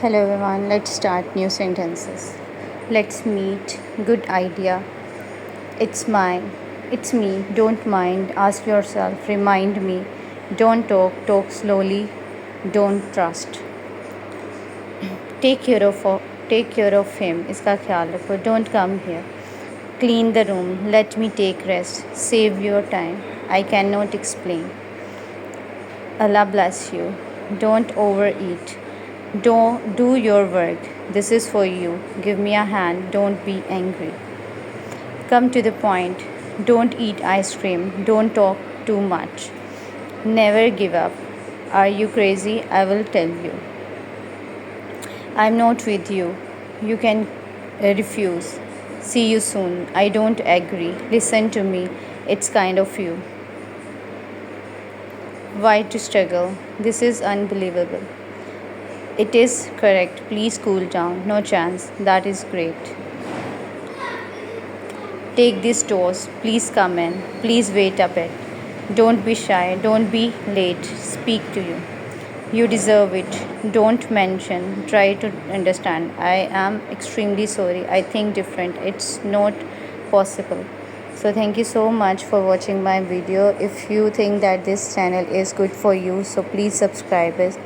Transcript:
Hello everyone, let's start new sentences. Let's meet. Good idea. It's mine. It's me. Don't mind. Ask yourself. Remind me. Don't talk. Talk slowly. Don't trust. Take care of take care of him. इसका ख्याल रखो. Don't come here. Clean the room. Let me take rest. Save your time. I cannot explain. Allah bless you. Don't overeat. Don't do your work. This is for you. Give me a hand. Don't be angry. Come to the point. Don't eat ice cream. Don't talk too much. Never give up. Are you crazy? I will tell you. I'm not with you. You can refuse. See you soon. I don't agree. Listen to me. It's kind of you. Why to struggle? This is unbelievable. It is correct. Please cool down. No chance. That is great. Take this toast. Please come in. Please wait a bit. Don't be shy. Don't be late. Speak to you. You deserve it. Don't mention. Try to understand. I am extremely sorry. I think different. It's not possible. So thank you so much for watching my video. If you think that this channel is good for you, so please subscribe it.